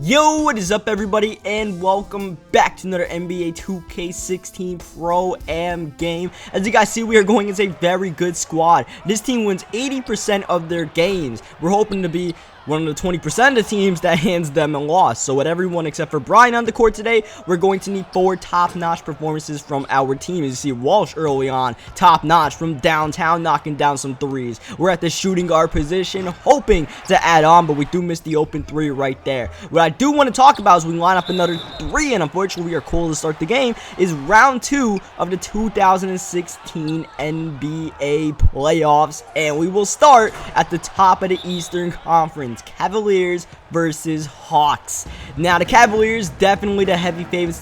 Yo, what is up everybody, and welcome back to another NBA 2K16 Pro-Am game. As you guys see, we are going as a very good squad. This team wins 80% of their games. We're hoping to be one of the 20% of the teams that hands them a loss. So with everyone except for Brian on the court today, we're going to need 4 top-notch performances from our team. As you see, Walsh early on, top-notch from downtown, knocking down some threes. We're at the shooting guard position, hoping to add on, but we do miss the open 3 right there. What I do want to talk about is we line up another 3, and unfortunately we are cool to start the game, is round 2 of the 2016 NBA playoffs, and we will start at the top of the Eastern Conference. Cavaliers versus Hawks. Now the Cavaliers definitely the heavy favorites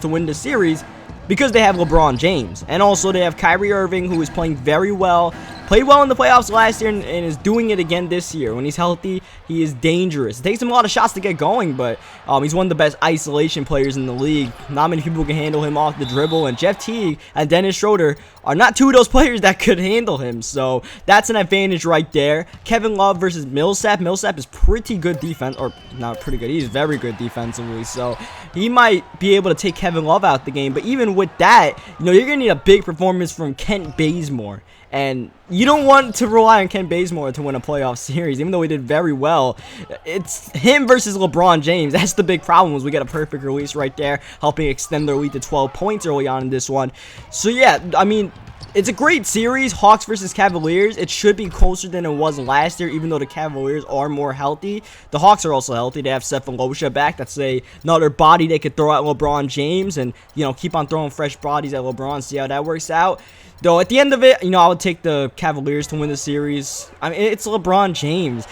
to win the series because they have LeBron James, and also they have Kyrie Irving, who is playing very well. Played well in the playoffs last year and is doing it again this year. When he's healthy, he is dangerous. It takes him a lot of shots to get going, but he's one of the best isolation players in the league. Not many people can handle him off the dribble, and Jeff Teague and Dennis Schroeder are not two of those players that could handle him, so that's an advantage right there. Kevin Love versus Millsap. Millsap is pretty good defense, or not pretty good, he's very good defensively, so he might be able to take Kevin Love out the game. But even with that, you're going to need a big performance from Kent Bazemore. And you don't want to rely on Kent Bazemore to win a playoff series, even though he did very well. It's him versus LeBron James. That's the big problem, was we get a perfect release right there, helping extend their lead to 12 points early on in this one. So yeah, I mean, it's a great series, Hawks versus Cavaliers. It should be closer than it was last year, even though the Cavaliers are more healthy. The Hawks are also healthy. They have Steph back. That's another body they could throw at LeBron James and, keep on throwing fresh bodies at LeBron, see how that works out. Though at the end of it, I would take the Cavaliers to win the series. I mean, it's LeBron James.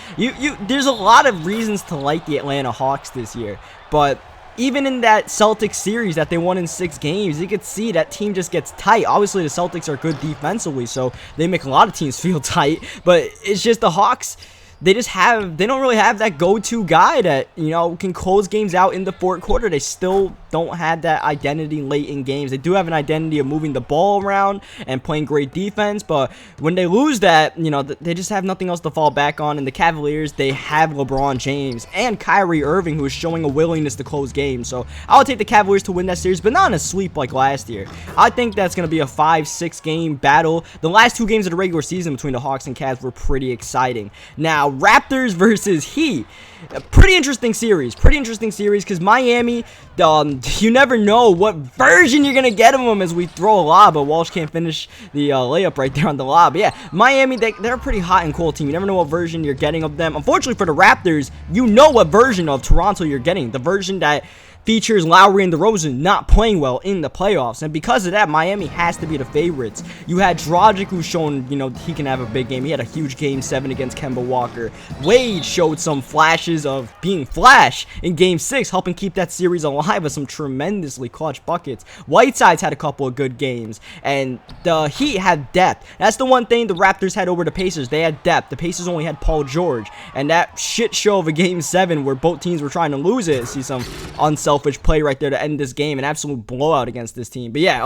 There's a lot of reasons to like the Atlanta Hawks this year, but even in that Celtics series that they won in 6 games, you could see that team just gets tight. Obviously, the Celtics are good defensively, so they make a lot of teams feel tight, but it's just the Hawks. They don't really have that go-to guy that, can close games out in the fourth quarter. They still don't have that identity late in games. They do have an identity of moving the ball around and playing great defense, but when they lose that, they just have nothing else to fall back on. And the Cavaliers, they have LeBron James and Kyrie Irving, who is showing a willingness to close games. So I would take the Cavaliers to win that series, but not in a sweep like last year. I think that's going to be a 5-6 game battle. The last 2 games of the regular season between the Hawks and Cavs were pretty exciting. Now, Raptors versus Heat. A pretty interesting series because Miami, you never know what version you're gonna get of them as we throw a lob, but Walsh can't finish the layup right there on the lob. But yeah, Miami, they're a pretty hot and cold team. You never know what version you're getting of them. Unfortunately for the Raptors, you know what version of Toronto you're getting, the version that features Lowry and Derozan not playing well in the playoffs, and because of that, Miami has to be the favorites. You had Dragic, who's shown, he can have a big game. He had a huge Game 7 against Kemba Walker. Wade showed some flashes of being Flash in Game 6, helping keep that series alive with some tremendously clutch buckets. Whiteside's had a couple of good games, and the Heat had depth. That's the one thing the Raptors had over the Pacers. They had depth. The Pacers only had Paul George, and that shit show of a Game 7 where both teams were trying to lose it. See some unselfish play right there to end this game, an absolute blowout against this team. But yeah,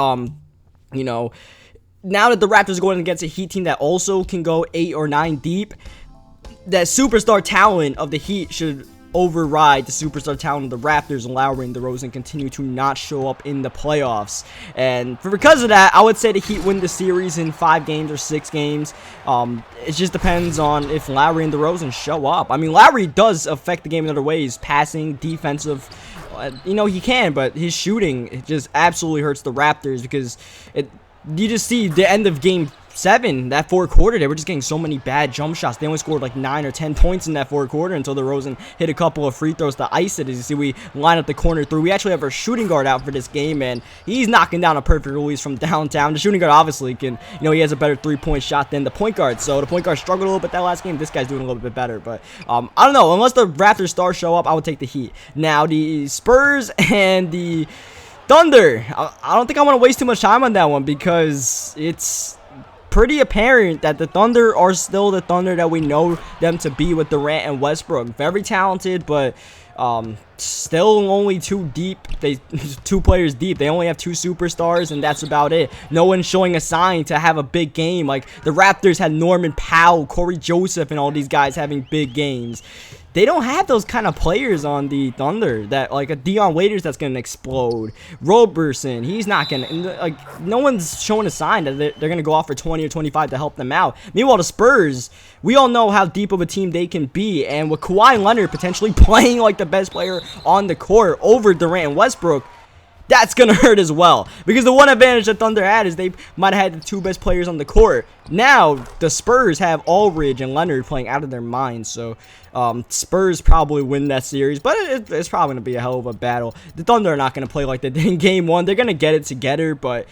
now that the Raptors are going against a Heat team that also can go 8 or 9 deep, that superstar talent of the Heat should override the superstar talent of the Raptors, and Lowry and DeRozan continue to not show up in the playoffs. And because of that, I would say the Heat win the series in 5 games or 6 games. It just depends on if Lowry and DeRozan show up. I mean, Lowry does affect the game in other ways, passing, defensive. He can, but his shooting, it just absolutely hurts the Raptors because you just see the end of Game 7, that fourth quarter, they were just getting so many bad jump shots. They only scored like 9 or 10 points in that fourth quarter until DeRozan hit a couple of free throws to ice it. As you see, we line up the corner 3. We actually have our shooting guard out for this game, and he's knocking down a perfect release from downtown. The shooting guard obviously can, he has a better 3-point shot than the point guard. So the point guard struggled a little bit that last game. This guy's doing a little bit better, but I don't know. Unless the Raptors stars show up, I would take the Heat. Now, the Spurs and the Thunder, I don't think I want to waste too much time on that one because it's pretty apparent that the Thunder are still the Thunder that we know them to be with Durant and Westbrook. Very talented, but still only 2 deep. 2 players deep. They only have 2 superstars, and that's about it. No one's showing a sign to have a big game. Like the Raptors had Norman Powell, Corey Joseph, and all these guys having big games. they don't have those kind of players on the Thunder, that like a Dion Waiters that's gonna explode. Roberson, he's not gonna, like, no one's showing a sign that they're gonna go off for 20 or 25 to help them out. Meanwhile, the Spurs, we all know how deep of a team they can be, and with Kawhi Leonard potentially playing like the best player on the court over Durant and Westbrook, that's going to hurt as well. Because the one advantage that Thunder had is they might have had the two best players on the court. Now, the Spurs have Aldridge and Leonard playing out of their minds. So, Spurs probably win that series. But it's probably going to be a hell of a battle. The Thunder are not going to play like they did in Game 1. They're going to get it together, but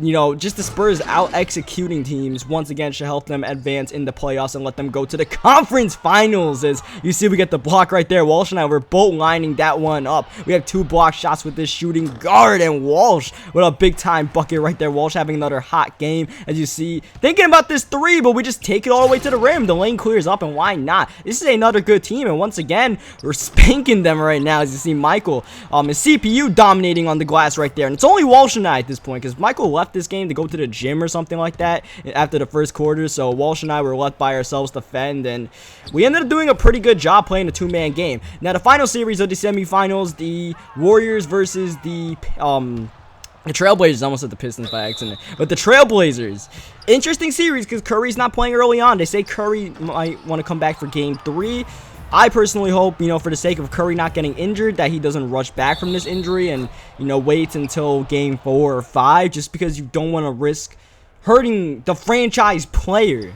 you know, just the Spurs out-executing teams once again should help them advance in the playoffs and let them go to the conference finals. As you see, we get the block right there. Walsh and I were both lining that one up. We have 2 block shots with this shooting guard, and Walsh with a big-time bucket right there. Walsh having another hot game, as you see. Thinking about this 3, but we just take it all the way to the rim. The lane clears up, and why not? This is another good team, and once again, we're spanking them right now. As you see, Michael, his CPU dominating on the glass right there. And it's only Walsh and I at this point, because Michael left this game to go to the gym or something like that after the first quarter, so Walsh and I were left by ourselves to defend, and we ended up doing a pretty good job playing a 2-man game. Now, the final series of the semifinals, the Warriors versus the Trailblazers. I almost said the Pistons by accident, but the Trailblazers. Interesting series because Curry's not playing early on. They say Curry might want to come back for game 3. I personally hope, you know, for the sake of Curry not getting injured, that he doesn't rush back from this injury and, you know, wait until game 4 or 5, just because you don't want to risk hurting the franchise player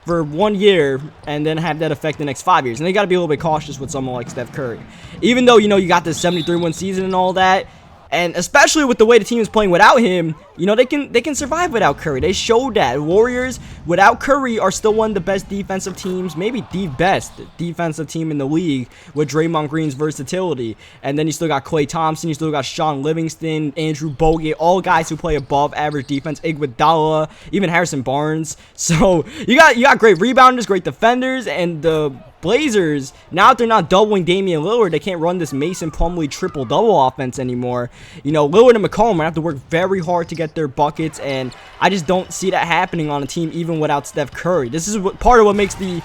for 1 year and then have that affect the next 5 years. And they got to be a little bit cautious with someone like Steph Curry. Even though, you know, you got this 73-win season and all that, and especially with the way the team is playing without him, you know, they can survive without Curry. They showed that. Warriors, without Curry, are still one of the best defensive teams, maybe the best defensive team in the league with Draymond Green's versatility. And then you still got Klay Thompson, you still got Sean Livingston, Andrew Bogut, all guys who play above average defense, Iguodala, even Harrison Barnes. So you got great rebounders, great defenders, and the Blazers, now that they're not doubling Damian Lillard, they can't run this Mason Plumlee triple-double offense anymore. You know, Lillard and McCollum have to work very hard to get their buckets, and I just don't see that happening on a team even without Steph Curry. This is part of what makes the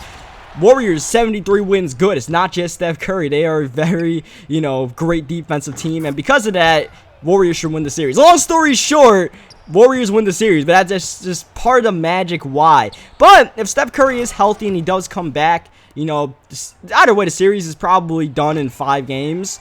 Warriors 73 wins good. It's not just Steph Curry. They are a very, you know, great defensive team, and because of that, Warriors should win the series. Long story short, Warriors win the series, but that's just part of the magic why. But if Steph Curry is healthy and he does come back, you know, either way, the series is probably done in 5 games.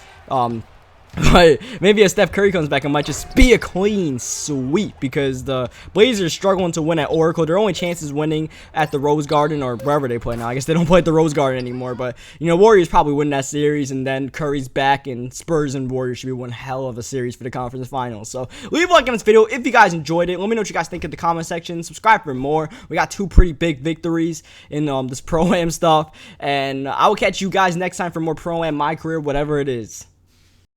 But maybe if Steph Curry comes back, it might just be a clean sweep, because the Blazers are struggling to win at Oracle. Their only chance is winning at the Rose Garden or wherever they play now. I guess they don't play at the Rose Garden anymore. But, you know, Warriors probably win that series, and then Curry's back, and Spurs and Warriors should be one hell of a series for the conference finals. So leave a like on this video if you guys enjoyed it. Let me know what you guys think in the comment section. Subscribe for more. We got 2 pretty big victories in this Pro-Am stuff. And I will catch you guys next time for more Pro-Am, my career, whatever it is.